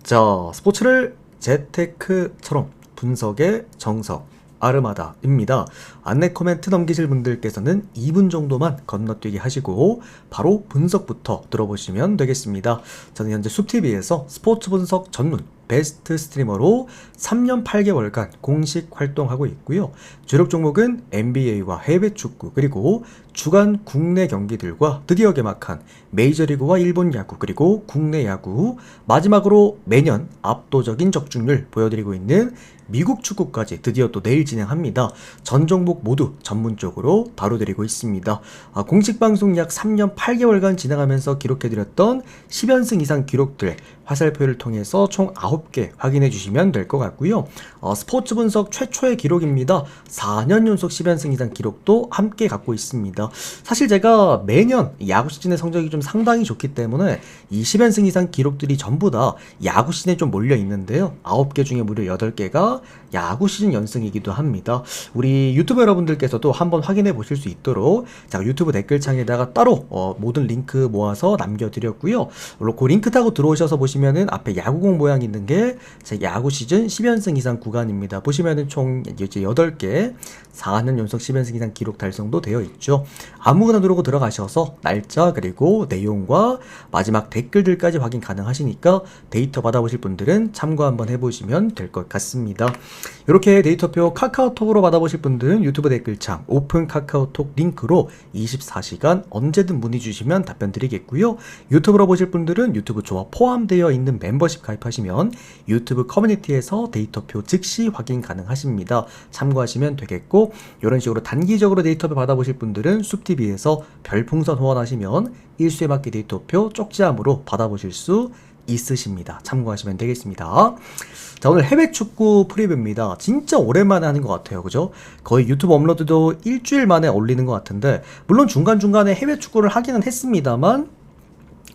자, 스포츠를 재테크처럼 분석의 정석 아르마다입니다. 안내 코멘트 넘기실 분들께서는 2분 정도만 건너뛰기 하시고 바로 분석부터 들어보시면 되겠습니다. 저는 현재 숲TV에서 스포츠 분석 전문 베스트 스트리머로 3년 8개월간 공식 활동하고 있고요. 주력 종목은 NBA와 해외 축구, 그리고 주간 국내 경기들과 드디어 개막한 메이저리그와 일본 야구, 그리고 국내 야구, 마지막으로 매년 압도적인 적중률 보여드리고 있는 미국 축구까지 드디어 또 내일 진행합니다. 전 종목 모두 전문적으로 다뤄드리고 있습니다. 공식 방송 약 3년 8개월간 진행하면서 기록해드렸던 10연승 이상 기록들 화살표를 통해서 총 9개 확인해 주시면 될 것 같고요. 스포츠 분석 최초의 기록입니다. 4년 연속 10연승 이상 기록도 함께 갖고 있습니다. 사실 제가 매년 야구 시즌의 성적이 좀 상당히 좋기 때문에 이 10연승 이상 기록들이 전부 다 야구 시즌에 좀 몰려 있는데요. 9개 중에 무려 8개가 야구 시즌 연승이기도 합니다. 우리 유튜브 여러분들께서도 한번 확인해 보실 수 있도록 제가 유튜브 댓글창에다가 따로 모든 링크 모아서 남겨드렸고요. 물론 그 링크 타고 들어오셔서 보시면은 앞에 야구공 모양 있는 게 제 야구 시즌 10연승 이상 구간입니다. 보시면은 총 이제 8개 4년 연속 10연승 이상 기록 달성도 되어 있죠. 아무거나 누르고 들어가셔서 날짜 그리고 내용과 마지막 댓글들까지 확인 가능하시니까 데이터 받아보실 분들은 참고 한번 해보시면 될 것 같습니다. 이렇게 데이터표 카카오톡으로 받아보실 분들은 유튜브 댓글창 오픈 카카오톡 링크로 24시간 언제든 문의 주시면 답변 드리겠고요. 유튜브로 보실 분들은 유튜브 조합 포함되어 있는 멤버십 가입하시면 유튜브 커뮤니티에서 데이터표 즉시 확인 가능하십니다. 참고하시면 되겠고, 이런 식으로 단기적으로 데이터표 받아보실 분들은 숲TV에서 별풍선 후원하시면 일수에 맞게 데이터표 쪽지함으로 받아보실 수 있으십니다. 참고하시면 되겠습니다. 자, 오늘 해외 축구 프리뷰입니다. 진짜 오랜만에 하는 것 같아요. 그죠? 거의 유튜브 업로드도 일주일 만에 올리는 것 같은데, 물론 중간중간에 해외 축구를 하기는 했습니다만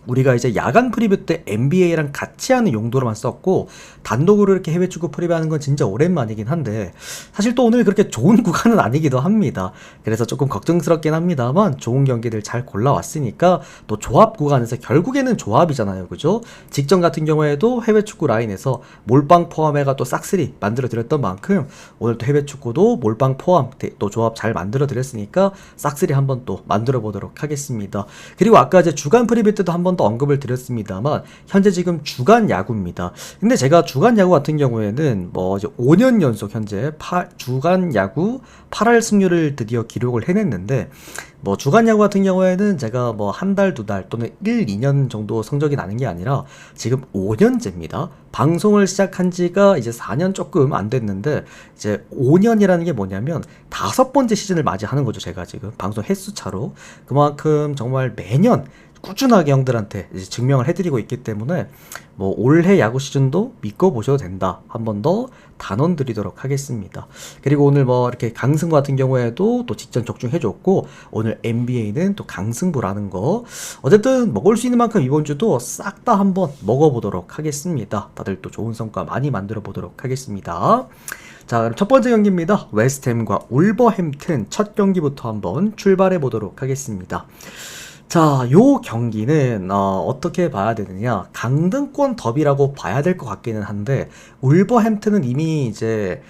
우리가 이제 야간 프리뷰 때 NBA랑 같이 하는 용도로만 썼고, 단독으로 이렇게 해외 축구 프리뷰하는 건 진짜 오랜만이긴 한데, 사실 또 오늘 그렇게 좋은 구간은 아니기도 합니다. 그래서 조금 걱정스럽긴 합니다만 좋은 경기들 잘 골라왔으니까 또 조합 구간에서 결국에는 조합이잖아요. 그죠? 직전 같은 경우에도 해외 축구 라인에서 몰빵 포함해가 또 싹쓸이 만들어 드렸던 만큼 오늘 또 해외 축구도 몰빵 포함 또 조합 잘 만들어 드렸으니까 싹쓸이 한번 또 만들어 보도록 하겠습니다. 그리고 아까 이제 주간 프리뷰 때도 한번 더 언급을 드렸습니다만 현재 지금 주간 야구입니다. 근데 제가 주간 야구 같은 경우에는 뭐 이제 5년 연속 현재 주간 야구 8할 승률을 드디어 기록을 해냈는데, 뭐 주간 야구 같은 경우에는 제가 뭐 한 달, 두 달 또는 1, 2년 정도 성적이 나는 게 아니라 지금 5년째입니다. 방송을 시작한 지가 이제 4년 조금 안 됐는데, 이제 5년이라는 게 뭐냐면 5번째 시즌을 맞이하는 거죠. 제가 지금 방송 횟수 차로 그만큼 정말 매년 꾸준하게 형들한테 이제 증명을 해드리고 있기 때문에 뭐 올해 야구 시즌도 믿고 보셔도 된다. 한 번 더 단언 드리도록 하겠습니다. 그리고 오늘 뭐 이렇게 강승부 같은 경우에도 또 직전 적중해줬고, 오늘 NBA는 또 강승부라는 거, 어쨌든 먹을 수 있는 만큼 이번 주도 싹 다 한번 먹어보도록 하겠습니다. 다들 또 좋은 성과 많이 만들어 보도록 하겠습니다. 자, 그럼 첫 번째 경기입니다. 웨스트햄과 울버햄튼 첫 경기부터 한번 출발해 보도록 하겠습니다. 자, 요 경기는 어떻게 봐야 되느냐, 강등권 더비라고 봐야 될 것 같기는 한데, 울버햄튼은 이미 이제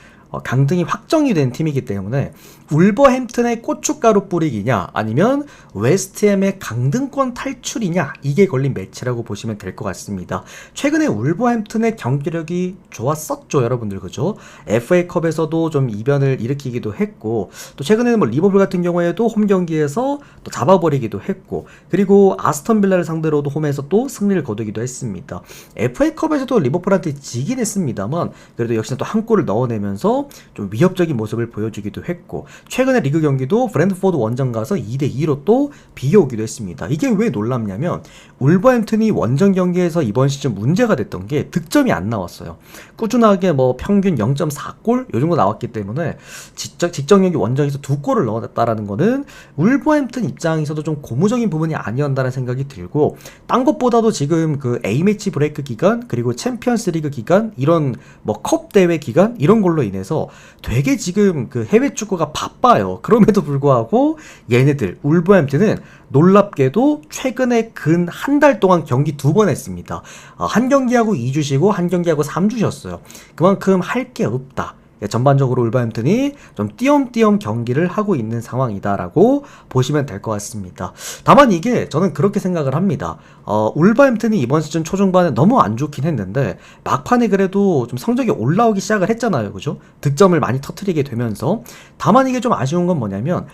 강등이 확정이 된 팀이기 때문에 울버햄튼의 고춧가루 뿌리기냐 아니면 웨스트햄의 강등권 탈출이냐, 이게 걸린 매치라고 보시면 될 것 같습니다. 최근에 울버햄튼의 경기력이 좋았었죠, 여러분들. 그죠? FA컵에서도 좀 이변을 일으키기도 했고, 또 최근에는 뭐 리버풀 같은 경우에도 홈 경기에서 또 잡아버리기도 했고, 그리고 아스턴 빌라를 상대로도 홈에서 또 승리를 거두기도 했습니다. FA컵에서도 리버풀한테 지긴 했습니다만 그래도 역시나 또 한 골을 넣어내면서 좀 위협적인 모습을 보여주기도 했고, 최근에 리그 경기도 브랜드포드 원정 가서 2대2로 또 비겨오기도 했습니다. 이게 왜 놀랍냐면 울버햄튼이 원정 경기에서 이번 시즌 문제가 됐던 게 득점이 안 나왔어요. 꾸준하게 뭐 평균 0.4골 요 정도 나왔기 때문에 직전 경기 원정에서 2골을 넣었다라는 거는 울버햄튼 입장에서도 좀 고무적인 부분이 아니었다는 생각이 들고, 딴 것보다도 지금 그 A매치 브레이크 기간 그리고 챔피언스 리그 기간, 이런 뭐 컵 대회 기간 이런 걸로 인해서 그래서 되게 지금 그 해외 축구가 바빠요. 그럼에도 불구하고 얘네들 울버햄튼은 놀랍게도 최근에 근 한 달 동안 경기 2번 했습니다. 한 경기하고 2주 쉬고 한 경기하고 3주 쉬었어요. 그만큼 할 게 없다. 전반적으로 울버햄튼이 좀 띄엄띄엄 경기를 하고 있는 상황이다라고 보시면 될 것 같습니다. 다만 이게 저는 그렇게 생각을 합니다. 울버햄튼이 이번 시즌 초중반에 너무 안 좋긴 했는데 막판에 그래도 좀 성적이 올라오기 시작을 했잖아요. 그죠? 득점을 많이 터뜨리게 되면서. 다만 이게 좀 아쉬운 건 뭐냐면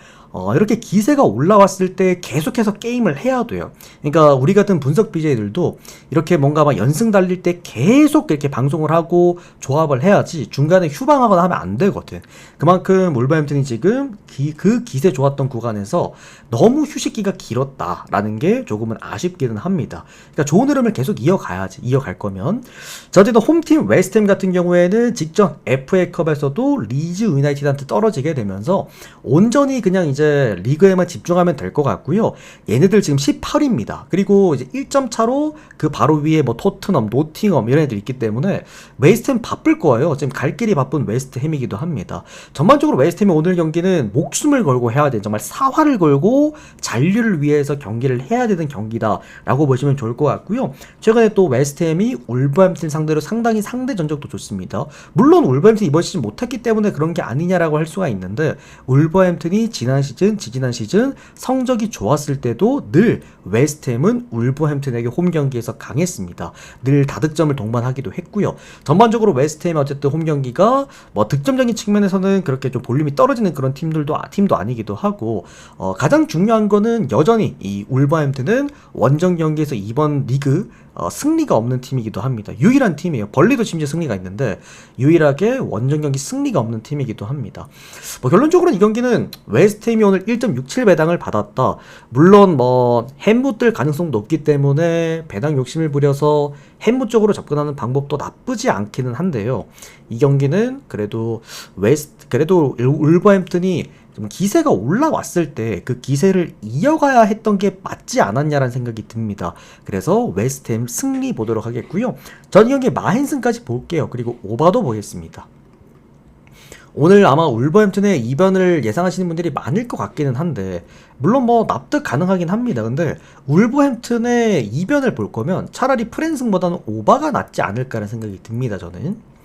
이렇게 기세가 올라왔을 때 계속해서 게임을 해야 돼요. 그러니까 우리 같은 분석 BJ들도 이렇게 뭔가 막 연승 달릴 때 계속 이렇게 방송을 하고 조합을 해야지 중간에 휴방하거나 하면 안 되거든. 그만큼 울버햄튼이 지금 그 기세 좋았던 구간에서 너무 휴식기가 길었다라는 게 조금은 아쉽기는 합니다. 그러니까 좋은 흐름을 계속 이어가야지. 이어갈 거면. 자, 어쨌든 홈팀 웨스트햄 같은 경우에는 직전 FA컵에서도 리즈 유나이티드한테 떨어지게 되면서 온전히 그냥 이제 리그에만 집중하면 될 것 같고요. 얘네들 지금 18위입니다. 그리고 이제 1점 차로 그 바로 위에 뭐 토트넘, 노팅엄 이런 애들 있기 때문에 웨스트햄 바쁠 거예요. 지금 갈 길이 바쁜 웨스트햄이기도 합니다. 전반적으로 웨스트햄이 오늘 경기는 목숨을 걸고 해야 돼. 정말 사활을 걸고 잔류를 위해서 경기를 해야 되는 경기다라고 보시면 좋을 것 같고요. 최근에 또 웨스트햄이 울버햄튼 상대로 상당히 상대 전적도 좋습니다. 물론 울버햄튼이 이번 시즌 못했기 때문에 그런 게 아니냐라고 할 수가 있는데 울버햄튼이 지난 시즌, 지지난 시즌 성적이 좋았을 때도 늘 웨스트햄은 울버햄튼에게 홈 경기에서 강했습니다. 늘 다득점을 동반하기도 했고요. 전반적으로 웨스트햄이 어쨌든 홈 경기가 뭐 득점적인 측면에서는 그렇게 좀 볼륨이 떨어지는 그런 팀도 아니기도 하고 가장 중요한 거는 여전히 이 울버햄튼은 원정 경기에서 이번 리그 승리가 없는 팀이기도 합니다. 유일한 팀이에요. 벌리도 심지어 승리가 있는데 유일하게 원정 경기 승리가 없는 팀이기도 합니다. 뭐 결론적으로는 이 경기는 웨스트햄이 오늘 1.67 배당을 받았다. 물론 뭐 햄무 뜰 가능성 높기 때문에 배당 욕심을 부려서 햄무 쪽으로 접근하는 방법도 나쁘지 않기는 한데요. 이 경기는 그래도 울버햄튼이 좀 기세가 올라왔을 때 그 기세를 이어가야 했던 게 맞지 않았냐라는 생각이 듭니다. 그래서 웨스트햄 승리 보도록 하겠고요. 전 이 경기 마헨슨까지 볼게요. 그리고 오바도 보겠습니다. 오늘 아마 울버햄튼의 이변을 예상하시는 분들이 많을 것 같기는 한데 물론 뭐 납득 가능하긴 합니다. 근데 울버햄튼의 이변을 볼 거면 차라리 프랜승보다는 오바가 낫지 않을까라는 생각이 듭니다. 저는.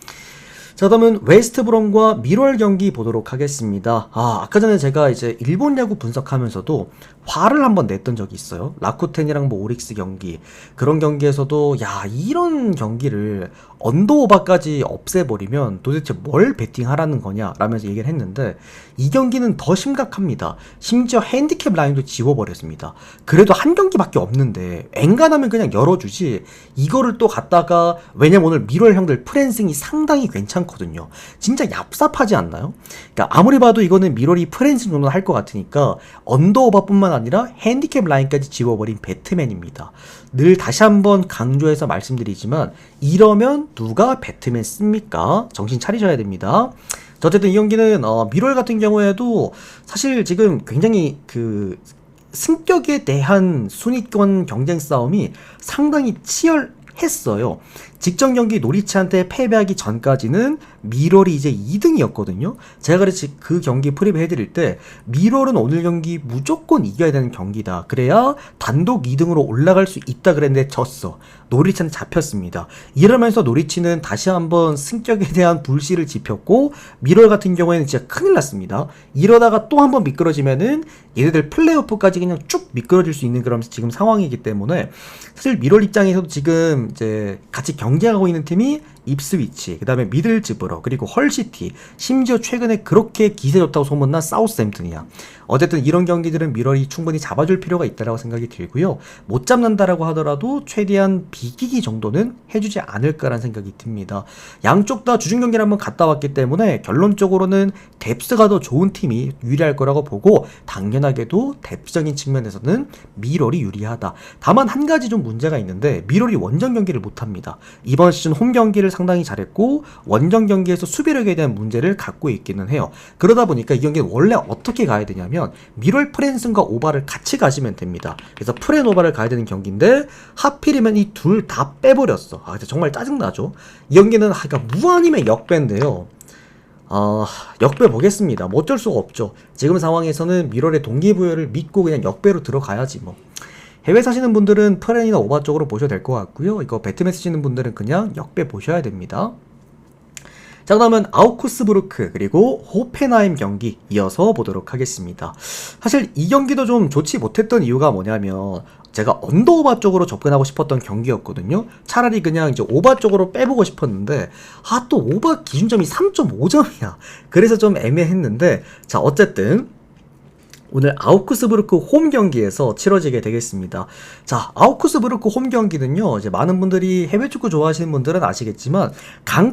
자, 그러면 웨스트브롬과 미럴 경기 보도록 하겠습니다. 아까 전에 제가 이제 일본 야구 분석하면서도 화를 한번 냈던 적이 있어요. 라쿠텐이랑 뭐 오릭스 경기. 그런 경기에서도 야, 이런 경기를 언더오바까지 없애버리면 도대체 뭘 베팅하라는 거냐 라면서 얘기를 했는데 이 경기는 더 심각합니다. 심지어 핸디캡 라인도 지워버렸습니다. 그래도 한 경기밖에 없는데 엔간하면 그냥 열어주지 이거를 또 갖다가 왜냐면 오늘 미럴 형들 프랜승이 상당히 괜찮거든요. 진짜 얍삽하지 않나요? 그러니까 아무리 봐도 이거는 미럴이 프랜승 정도는 할 것 같으니까 언더오바뿐만 아니라 핸디캡 라인까지 지워버린 배트맨입니다. 늘 다시 한번 강조해서 말씀드리지만 이러면 누가 배트맨 씁니까? 정신 차리셔야 됩니다. 어쨌든 이 경기는 미럴 같은 경우에도 사실 지금 굉장히 그 승격에 대한 순위권 경쟁 싸움이 상당히 치열했어요. 직전 경기 노리치한테 패배하기 전까지는 미럴이 이제 2등이었거든요. 제가 그래서 그 경기 프리뷰해드릴 때 미럴은 오늘 경기 무조건 이겨야 되는 경기다. 그래야 단독 2등으로 올라갈 수 있다 그랬는데 졌어. 노리치한테 잡혔습니다. 이러면서 노리치는 다시 한번 승격에 대한 불씨를 지폈고 미럴 같은 경우에는 진짜 큰일 났습니다. 이러다가 또 한번 미끄러지면은 얘네들 플레이오프까지 그냥 쭉 미끄러질 수 있는 그런 지금 상황이기 때문에 사실 미럴 입장에서도 지금 이제 같이 경쟁하고 있는 팀이 입스위치, 그 다음에 미들즈브러, 그리고 헐시티, 심지어 최근에 그렇게 기세 좋다고 소문난 사우스햄튼이야. 어쨌든 이런 경기들은 미럴이 충분히 잡아줄 필요가 있다고 생각이 들고요. 못 잡는다라고 하더라도 최대한 비기기 정도는 해주지 않을까라는 생각이 듭니다. 양쪽 다 주중 경기를 한번 갔다 왔기 때문에 결론적으로는 뎁스가 더 좋은 팀이 유리할 거라고 보고 당연하게도 뎁스적인 측면에서는 미럴이 유리하다. 다만 한 가지 좀 문제가 있는데 미럴이 원정 경기를 못합니다. 이번 시즌 홈 경기를 상당히 잘했고 원정 경기에서 수비력에 대한 문제를 갖고 있기는 해요. 그러다 보니까 이 경기는 원래 어떻게 가야 되냐면 미럴 프랜슨과 오바를 같이 가시면 됩니다. 그래서 프랜 오바를 가야 되는 경기인데 하필이면 이 둘 다 빼버렸어. 정말 짜증나죠. 이 경기는 그러니까 무한이면 역배인데요. 역배 보겠습니다. 뭐 어쩔 수가 없죠. 지금 상황에서는 미러의 동기부여를 믿고 그냥 역배로 들어가야지 뭐. 해외 사시는 분들은 프렌이나 오바 쪽으로 보셔도 될 것 같고요. 이거 배트맨 쓰시는 분들은 그냥 역배 보셔야 됩니다. 자, 그다음은 아우크스부르크 그리고 호펜하임 경기 이어서 보도록 하겠습니다. 사실 이 경기도 좀 좋지 못했던 이유가 뭐냐면 제가 언더오바 쪽으로 접근하고 싶었던 경기였거든요. 차라리 그냥 이제 오바 쪽으로 빼보고 싶었는데 또 오바 기준점이 3.5점이야. 그래서 좀 애매했는데 자, 어쨌든 오늘 아우크스부르크 홈 경기에서 치러지게 되겠습니다. 자, 아우크스부르크 홈 경기는요, 이제 많은 분들이 해외 축구 좋아하시는 분들은 아시겠지만,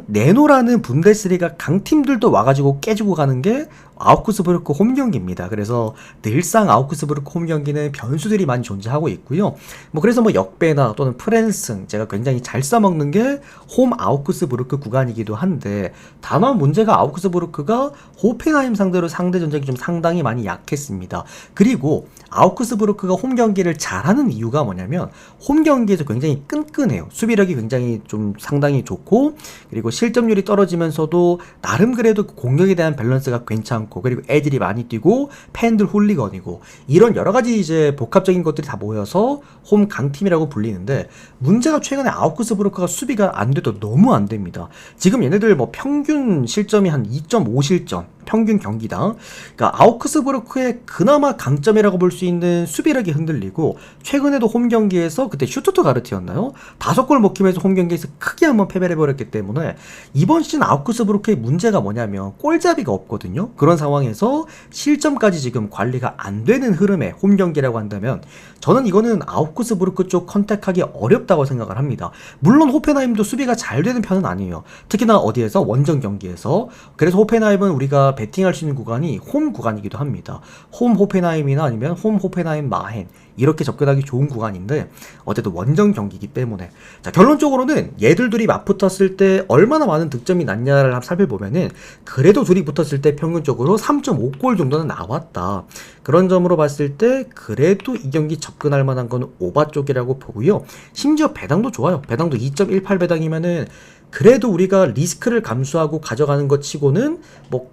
네노라는 분데스리가 강팀들도 와가지고 깨지고 가는 게 아우크스부르크 홈 경기입니다. 그래서 늘상 아우크스부르크 홈 경기는 변수들이 많이 존재하고 있고요. 그래서 역배나 또는 프랜승 제가 굉장히 잘 써먹는 게 홈 아우크스부르크 구간이기도 한데, 다만 문제가 아우크스부르크가 호펜하임 상대로 상대 전적이 좀 상당히 많이 약했습니다. 그리고 아우크스부르크가 홈 경기를 잘하는 이유가 뭐냐면 홈 경기에서 굉장히 끈끈해요. 수비력이 굉장히 좀 상당히 좋고, 그리고 실점률이 떨어지면서도 나름 그래도 공격에 대한 밸런스가 괜찮고, 그리고 애들이 많이 뛰고 팬들 홀리건이고, 이런 여러 가지 이제 복합적인 것들이 다 모여서 홈 강팀이라고 불리는데, 문제가 최근에 아우크스부르크가 수비가 안 돼도 너무 안 됩니다. 지금 얘네들 평균 실점이 한 2.5실점 평균 경기당. 그러니까 아우크스부르크의 그나마 강점이라고 볼 수 있는 수비력이 흔들리고, 최근에도 홈 경기에서 그때 슈투트가르트였나요? 5골 먹히면서 홈 경기에서 크게 한번 패배를 해버렸기 때문에 이번 시즌 아우크스부르크의 문제가 뭐냐면 골잡이가 없거든요. 그런 상황에서 실점까지 지금 관리가 안 되는 흐름의 홈 경기라고 한다면 저는 이거는 아우크스부르크 쪽 컨택하기 어렵다고 생각을 합니다. 물론 호펜하임도 수비가 잘 되는 편은 아니에요. 특히나 어디에서? 원정 경기에서. 그래서 호펜하임은 우리가 배팅할 수 있는 구간이 홈 구간이기도 합니다. 홈 호펜하임이나 아니면 홈 호펜하임 마헨, 이렇게 접근하기 좋은 구간인데 어쨌든 원정 경기이기 때문에, 자, 결론적으로는 얘들 둘이 맞붙었을 때 얼마나 많은 득점이 났냐를 한번 살펴보면은 그래도 둘이 붙었을 때 평균적으로 3.5골 정도는 나왔다. 그런 점으로 봤을 때 그래도 이 경기 접근할 만한 건 오바 쪽이라고 보고요. 심지어 배당도 좋아요. 배당도 2.18 배당이면은 그래도 우리가 리스크를 감수하고 가져가는 것 치고는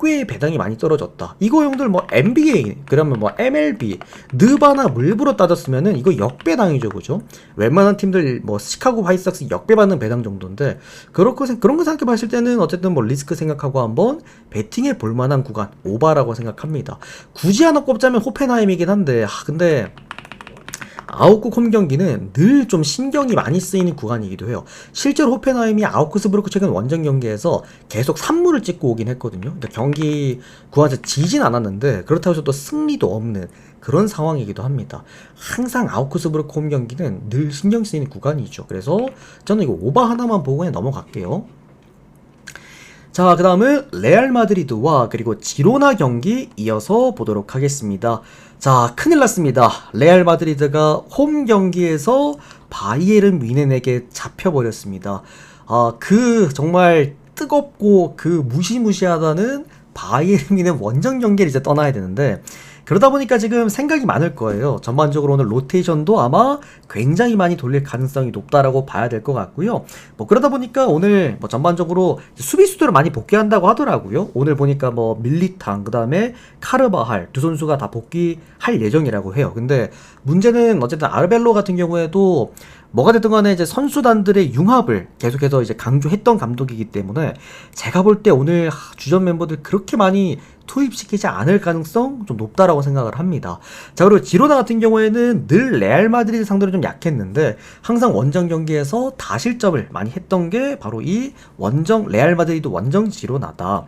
꽤 배당이 많이 떨어졌다. 이거 형들 NBA, 그러면 MLB, 느바나 물브로 따졌으면은 이거 역배당이죠, 그죠? 웬만한 팀들 시카고 화이트삭스 역배받는 배당 정도인데, 그런 거 생각해 봤을 때는 어쨌든 리스크 생각하고 한번 배팅해 볼 만한 구간, 오바라고 생각합니다. 굳이 하나 꼽자면 호펜하임이긴 한데, 근데 아우크 홈 경기는 늘 좀 신경이 많이 쓰이는 구간이기도 해요. 실제로 호펜하임이 아우크스부르크 최근 원정 경기에서 계속 3무를 찍고 오긴 했거든요. 그러니까 경기 구간에서 지진 않았는데 그렇다고 해서 또 승리도 없는 그런 상황이기도 합니다. 항상 아우크스부르크 홈 경기는 늘 신경 쓰이는 구간이죠. 그래서 저는 이거 오바 하나만 보고 그냥 넘어갈게요. 자, 그 다음은 레알 마드리드와 그리고 지로나 경기 이어서 보도록 하겠습니다. 자, 큰일 났습니다. 레알 마드리드가 홈 경기에서 바이에른 뮌헨에게 잡혀버렸습니다. 정말 뜨겁고 무시무시하다는 바이에른 뮌헨 원정 경기를 이제 떠나야 되는데, 그러다 보니까 지금 생각이 많을 거예요. 전반적으로 오늘 로테이션도 아마 굉장히 많이 돌릴 가능성이 높다라고 봐야 될 것 같고요. 그러다 보니까 오늘 전반적으로 수비수들을 많이 복귀한다고 하더라고요. 오늘 보니까 밀리탕, 그 다음에 카르바할 두 선수가 다 복귀할 예정이라고 해요. 근데 문제는 어쨌든 아르벨로 같은 경우에도 뭐가 됐든 간에 이제 선수단들의 융합을 계속해서 이제 강조했던 감독이기 때문에 제가 볼 때 오늘 주전 멤버들 그렇게 많이 투입시키지 않을 가능성 좀 높다라고 생각을 합니다. 자, 그리고 지로나 같은 경우에는 늘 레알 마드리드 상대로 좀 약했는데 항상 원정 경기에서 다실점을 많이 했던 게 바로 이 원정 레알 마드리드 원정 지로나다.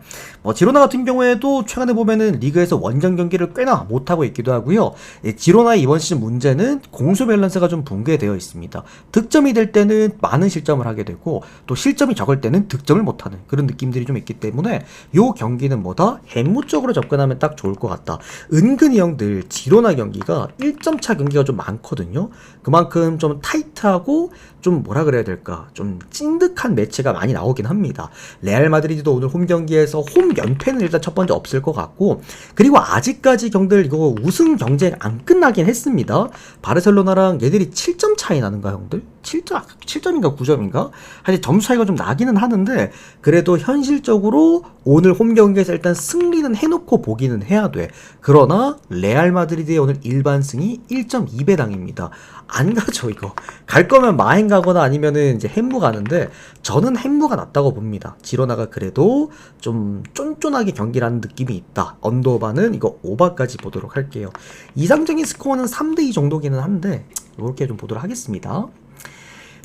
지로나 같은 경우에도 최근에 보면은 리그에서 원정 경기를 꽤나 못하고 있기도 하고요. 지로나의 이번 시즌 문제는 공수 밸런스가 좀 붕괴되어 있습니다. 득점이 될 때는 많은 실점을 하게 되고 또 실점이 적을 때는 득점을 못하는 그런 느낌들이 좀 있기 때문에 이 경기는 햄무 수적으로 접근하면 딱 좋을 것 같다. 은근히 형들 지로나 경기가 1점 차 경기가 좀 많거든요. 그만큼 좀 타이트하고 좀 뭐라 그래야 될까, 좀 찐득한 매치가 많이 나오긴 합니다. 레알 마드리드도 오늘 홈 경기에서 홈 연패는 일단 첫 번째 없을 것 같고, 그리고 아직까지 경들 이거 우승 경쟁 안 끝나긴 했습니다. 바르셀로나랑 얘들이 7점 차이 나는가 형들? 7점인가 9점인가? 사실 점수 차이가 좀 나기는 하는데, 그래도 현실적으로 오늘 홈 경기에서 일단 승리는 해놓고 보기는 해야 돼. 그러나 레알 마드리드의 오늘 일반승이 1.2배당입니다. 안 가죠 이거. 갈 거면 마행 가거나 아니면은 이제 햄무 가는데, 저는 햄무가 낫다고 봅니다. 지로나가 그래도 좀 쫀쫀하게 경기라는 느낌이 있다. 언더바는 이거 오바까지 보도록 할게요. 이상적인 스코어는 3대2 정도기는 한데 이렇게 좀 보도록 하겠습니다.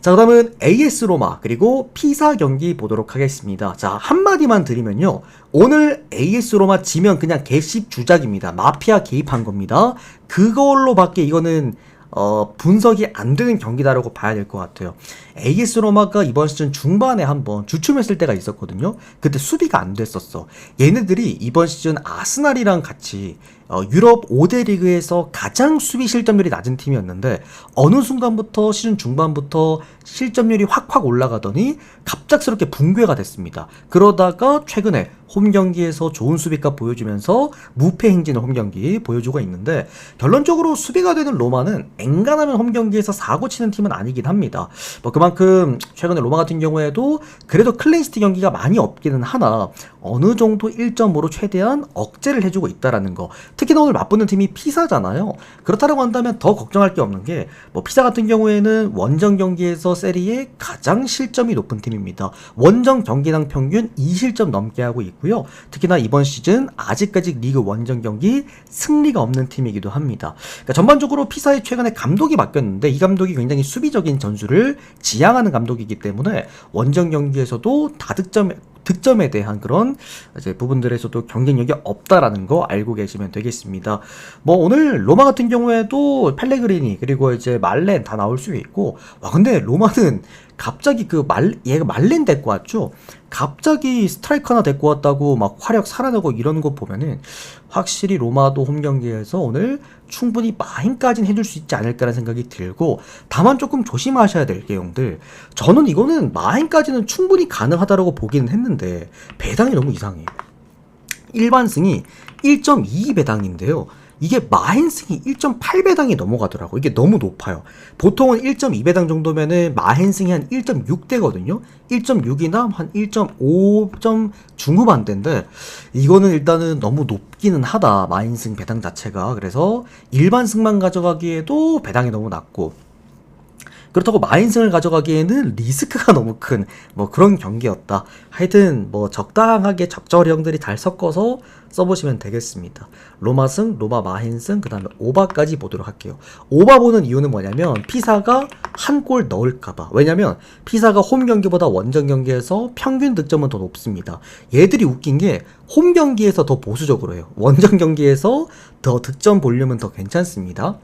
자, 그 다음은 AS 로마 그리고 피사 경기 보도록 하겠습니다. 자, 한마디만 드리면요, 오늘 AS 로마 지면 그냥 개씹 주작입니다. 마피아 개입한 겁니다. 그걸로 밖에 이거는 분석이 안 되는 경기다라고 봐야 될 것 같아요. AS 로마가 이번 시즌 중반에 한번 주춤했을 때가 있었거든요. 그때 수비가 안 됐었어. 얘네들이 이번 시즌 아스날이랑 같이 유럽 5대 리그에서 가장 수비 실점률이 낮은 팀이었는데, 어느 순간부터 시즌 중반부터 실점률이 확확 올라가더니 갑작스럽게 붕괴가 됐습니다. 그러다가 최근에 홈 경기에서 좋은 수비값 보여주면서 무패 행진을 홈 경기 보여주고 있는데, 결론적으로 수비가 되는 로마는 앵간하면 홈 경기에서 사고 치는 팀은 아니긴 합니다. 뭐 그만큼 최근에 로마 같은 경우에도 그래도 클린시티 경기가 많이 없기는 하나 어느 정도 1점으로 최대한 억제를 해주고 있다라는 거. 특히나 오늘 맞붙는 팀이 피사잖아요. 그렇다고 한다면 더 걱정할 게 없는 게, 뭐 피사 같은 경우에는 원정 경기에서 세리에 가장 실점이 높은 팀입니다. 원정 경기당 평균 2실점 넘게 하고 있고요. 특히나 이번 시즌 아직까지 리그 원정 경기 승리가 없는 팀이기도 합니다. 그러니까 전반적으로 피사에 최근에 감독이 바뀌었는데, 이 감독이 굉장히 수비적인 전술을 지향하는 감독이기 때문에 원정 경기에서도 득점에 대한 그런 이제 부분들에서도 경쟁력이 없다라는 거 알고 계시면 되겠습니다. 뭐 오늘 로마 같은 경우에도 펠레그리니 그리고 이제 말렌 다 나올 수 있고, 와 근데 로마는 갑자기 얘가 말렌 데리고 왔죠. 갑자기 스트라이커 하나 데리고 왔다고 막 화력 살아나고 이러는 거 보면은 확실히 로마도 홈 경기에서 오늘 충분히 마인까지는 해줄 수 있지 않을까라는 생각이 들고, 다만 조금 조심하셔야 될 게 형들, 저는 이거는 마인까지는 충분히 가능하다라고 보기는 했는데 배당이 너무 이상해. 일반승이 1.22배당인데요. 이게 마헨승이 1.8배당이 넘어가더라고. 이게 너무 높아요. 보통은 1.2배당 정도면은 마헨승이 한 1.6대거든요. 1.6이나 한 1.5점 중후반대인데, 이거는 일단은 너무 높기는 하다, 마헨승 배당 자체가. 그래서 일반승만 가져가기에도 배당이 너무 낮고, 그렇다고 마인승을 가져가기에는 리스크가 너무 큰 뭐 그런 경기였다. 하여튼 뭐 적당하게 적절히 형들이 잘 섞어서 써보시면 되겠습니다. 로마승, 로마 마힌승, 그 다음에 오바까지 보도록 할게요. 오바 보는 이유는 뭐냐면 피사가 한 골 넣을까봐. 왜냐면 피사가 홈 경기보다 원정 경기에서 평균 득점은 더 높습니다. 얘들이 웃긴 게 홈 경기에서 더 보수적으로 해요. 원정 경기에서 더 득점 볼륨은 더 괜찮습니다.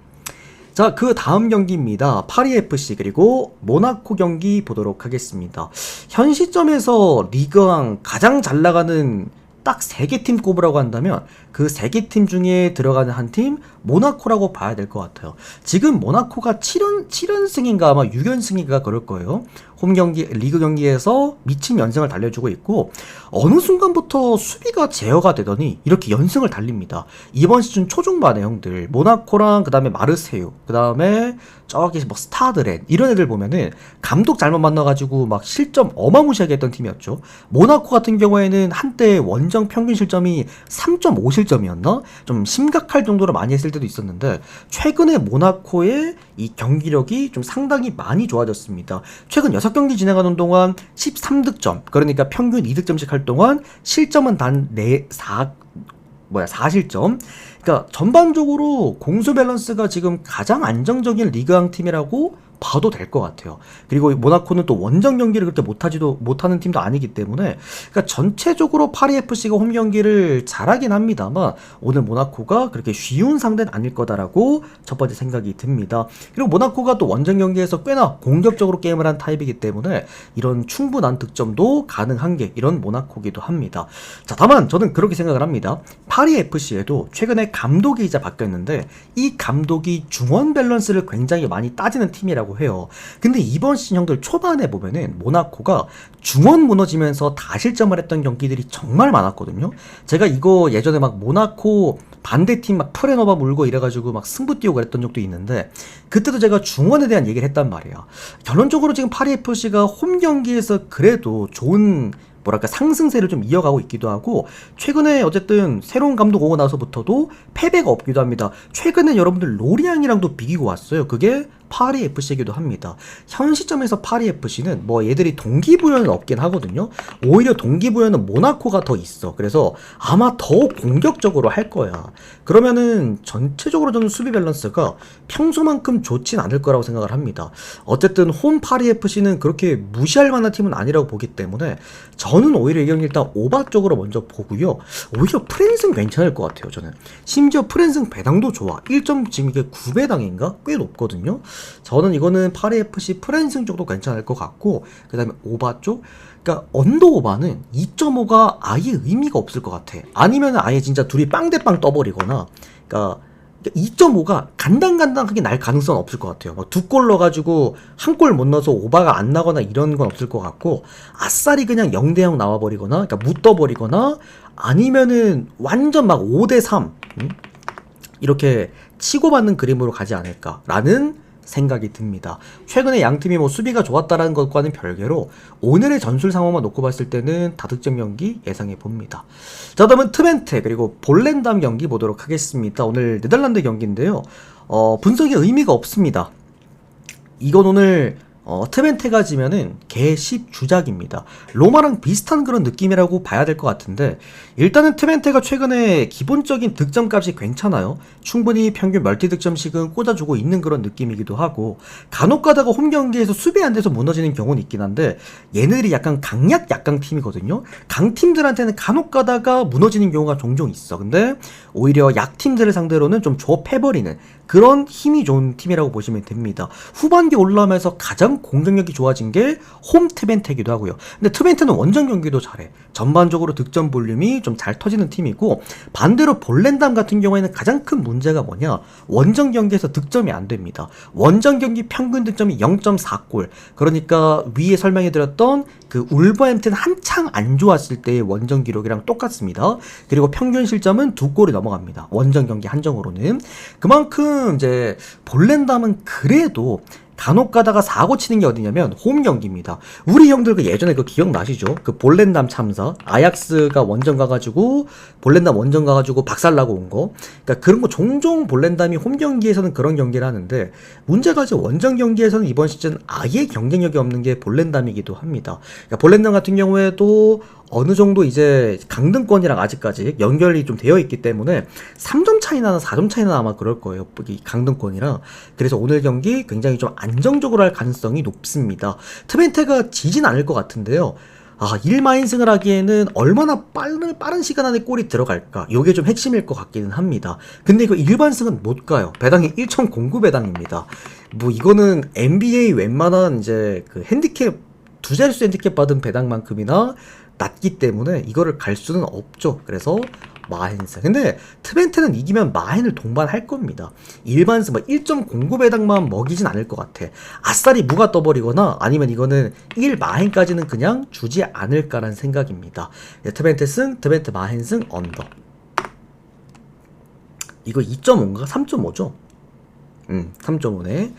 자, 그 다음 경기입니다. 파리FC 그리고 모나코 경기 보도록 하겠습니다. 현 시점에서 리그왕 가장 잘 나가는 딱 3개 팀 꼽으라고 한다면 그 3개 팀 중에 들어가는 한 팀 모나코라고 봐야 될 것 같아요. 지금 모나코가 7연승인가 아마 6연승인가 그럴 거예요. 홈 경기, 리그 경기에서 미친 연승을 달려주고 있고, 어느 순간부터 수비가 제어가 되더니 이렇게 연승을 달립니다. 이번 시즌 초중반에 형들 모나코랑 그 다음에 마르세유, 그 다음에 저기 뭐 스타드렌 이런 애들 보면은 감독 잘못 만나가지고 막 실점 어마무시하게 했던 팀이었죠. 모나코 같은 경우에는 한때 원정 평균 실점이 3.5실점이었나? 좀 심각할 정도로 많이 했을 때도 있었는데, 최근에 모나코의 이 경기력이 좀 상당히 많이 좋아졌습니다. 최근 6경기 진행하는 동안 13득점, 그러니까 평균 2득점씩 할 동안 실점은 단 4실점. 그러니까 전반적으로 공수 밸런스가 지금 가장 안정적인 리그왕 팀이라고 봐도 될 것 같아요. 그리고 모나코는 또 원정 경기를 그렇게 못하는 팀도 아니기 때문에, 그러니까 전체적으로 파리 FC가 홈 경기를 잘하긴 합니다만 오늘 모나코가 그렇게 쉬운 상대는 아닐 거다라고 첫 번째 생각이 듭니다. 그리고 모나코가 또 원정 경기에서 꽤나 공격적으로 게임을 한 타입이기 때문에 이런 충분한 득점도 가능한 게 이런 모나코기도 합니다. 자, 다만 저는 그렇게 생각을 합니다. 파리 FC에도 최근에 감독이 이제 바뀌었는데 이 감독이 중원 밸런스를 굉장히 많이 따지는 팀이라고 해요. 근데 이번 시즌 형들 초반에 보면은 모나코가 중원 무너지면서 다실점을 했던 경기들이 정말 많았거든요. 제가 이거 예전에 막 모나코 반대팀 막 프레너바 물고 이래가지고 막 승부 띄우고 그랬던 적도 있는데, 그때도 제가 중원에 대한 얘기를 했단 말이야. 결론적으로 지금 파리 FC가 홈 경기에서 그래도 좋은 뭐랄까 상승세를 좀 이어가고 있기도 하고, 최근에 어쨌든 새로운 감독 오고 나서부터도 패배가 없기도 합니다. 최근에 여러분들 로리앙이랑도 비기고 왔어요. 그게 파리 FC이기도 합니다. 현 시점에서 파리 FC는 뭐 얘들이 동기부여는 없긴 하거든요. 오히려 동기부여는 모나코가 더 있어. 그래서 아마 더 공격적으로 할 거야. 그러면은 전체적으로 저는 수비 밸런스가 평소만큼 좋진 않을 거라고 생각을 합니다. 어쨌든 홈 파리 FC는 그렇게 무시할 만한 팀은 아니라고 보기 때문에 저는 오히려 이 경기 일단 오바 쪽으로 먼저 보고요. 오히려 프랜승 괜찮을 것 같아요. 저는 심지어 프랜승 배당도 좋아. 1점 지금 이게 9배당인가? 꽤 높거든요. 저는 이거는 파리 FC 프랜승 쪽도 괜찮을 것 같고, 그 다음에 오바 쪽, 그러니까 언더 오바는 2.5가 아예 의미가 없을 것 같아. 아니면 아예 진짜 둘이 빵대빵 떠버리거나, 그러니까 2.5가 간당간당하게 날 가능성은 없을 것 같아요. 뭐 두 골 넣어가지고 한 골 못 넣어서 오바가 안 나거나 이런 건 없을 것 같고, 아싸리 그냥 0대0 나와버리거나, 그러니까 묻어버리거나, 아니면은 완전 막 5대3 이렇게 치고받는 그림으로 가지 않을까라는 생각이 듭니다. 최근에 양팀이 뭐 수비가 좋았다라는 것과는 별개로 오늘의 전술 상황만 놓고 봤을 때는 다득점 경기 예상해 봅니다. 자, 다음은 트벤테 그리고 볼렌담 경기 보도록 하겠습니다. 오늘 네덜란드 경기인데요. 분석에 의미가 없습니다. 이건 오늘 트벤테가 지면은 개10 주작입니다. 로마랑 비슷한 그런 느낌이라고 봐야 될 것 같은데, 일단은 트벤테가 최근에 기본적인 득점값이 괜찮아요. 충분히 평균 멀티 득점씩은 꽂아주고 있는 그런 느낌이기도 하고, 간혹 가다가 홈 경기에서 수비 안 돼서 무너지는 경우는 있긴 한데, 얘네들이 약간 약강 팀이거든요. 강팀들한테는 간혹 가다가 무너지는 경우가 종종 있어. 근데 오히려 약팀들을 상대로는 좀 조패버리는 그런 힘이 좋은 팀이라고 보시면 됩니다. 후반기 올라오면서 가장 공격력이 좋아진 게 홈 트벤테이기도 하고요. 근데 트벤테는 원정 경기도 잘해. 전반적으로 득점 볼륨이 좀 잘 터지는 팀이고, 반대로 볼렌담 같은 경우에는 가장 큰 문제가 뭐냐, 원정 경기에서 득점이 안 됩니다. 원정 경기 평균 득점이 0.4골. 그러니까 위에 설명해드렸던 그 울버햄튼 한창 안 좋았을 때의 원정 기록이랑 똑같습니다. 그리고 평균 실점은 2골이 넘어갑니다. 원정 경기 한정으로는. 그만큼 이제 볼렌담은 그래도 간혹 가다가 사고 치는 게 어디냐면 홈 경기입니다. 우리 형들 그 예전에 그 기억나시죠? 그 볼렌담 참사, 아약스가 원정 가가지고 볼렌담 원정 가가지고 박살나고 온 거. 그러니까 그런 거 종종 볼렌담이 홈 경기에서는 그런 경기를 하는데, 문제가 이제 원정 경기에서는 이번 시즌 아예 경쟁력이 없는 게 볼렌담이기도 합니다. 그러니까 볼렌담 같은 경우에도 어느 정도 이제 강등권이랑 아직까지 연결이 좀 되어 있기 때문에 3점 차이나 4점 차이나 아마 그럴 거예요. 이 강등권이랑. 그래서 오늘 경기 굉장히 좀 안정적으로 할 가능성이 높습니다. 트벤테가 지진 않을 것 같은데요. 1마인승을 하기에는 얼마나 빠른 시간 안에 골이 들어갈까? 요게 좀 핵심일 것 같기는 합니다. 근데 이거 일반승은 못 가요. 배당이 1.09 배당입니다. 뭐 이거는 NBA 웬만한 이제 그 핸디캡, 두 자릿수 핸디캡 받은 배당만큼이나 낮기 때문에 이거를 갈 수는 없죠. 그래서 마헨스. 근데 트벤테는 이기면 마헨을 동반할 겁니다. 일반승 1.09 배당만 먹이진 않을 것 같아. 아싸리 무가 떠버리거나 아니면 이거는 1 마헨까지는 그냥 주지 않을까라는 생각입니다. 트벤테 승, 트벤테 마헨 승, 언더. 이거 2.5인가? 3.5죠? 3.5네.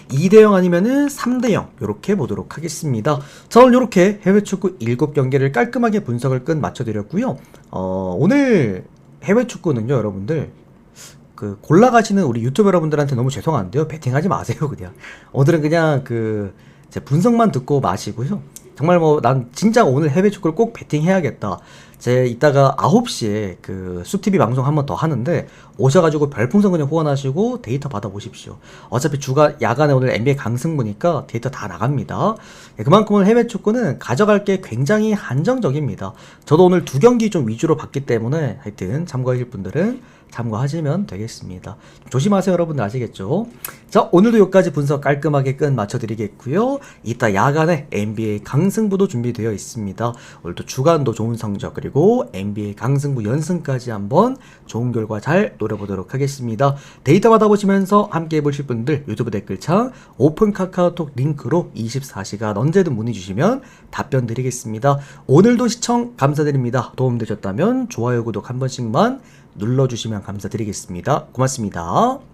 2대0 아니면은 3대0 요렇게 보도록 하겠습니다. 자, 오늘 요렇게 해외축구 7경기를 깔끔하게 분석을 끝 마쳐드렸고요. 오늘 해외축구는요, 여러분들 그 골라가시는 우리 유튜브 여러분들한테 너무 죄송한데요, 배팅하지 마세요. 그냥 오늘은 그냥 제 분석만 듣고 마시고요. 정말 뭐 난 진짜 오늘 해외축구를 꼭 배팅해야겠다, 제 이따가 9시에 그 쑥TV 방송 한 번 더 하는데 오셔가지고 별풍선 그냥 후원하시고 데이터 받아보십시오. 어차피 주가 야간에 오늘 NBA 강승부니까 데이터 다 나갑니다. 네, 그만큼 오늘 해외 축구는 가져갈 게 굉장히 한정적입니다. 저도 오늘 두 경기 좀 위주로 봤기 때문에 하여튼 참고하실 분들은 참고하시면 되겠습니다. 조심하세요 여러분들 아시겠죠? 자 오늘도 여기까지 분석 깔끔하게 끝 맞춰드리겠고요. 이따 야간에 NBA 강승부도 준비되어 있습니다. 오늘도 주간도 좋은 성적 그리고 NBA 강승부 연승까지 한번 좋은 결과 잘 노려보도록 하겠습니다. 데이터 받아보시면서 함께 해보실 분들 유튜브 댓글창 오픈 카카오톡 링크로 24시간 언제든 문의 주시면 답변 드리겠습니다. 오늘도 시청 감사드립니다. 도움되셨다면 좋아요 구독 한 번씩만 눌러주시면 감사드리겠습니다. 고맙습니다.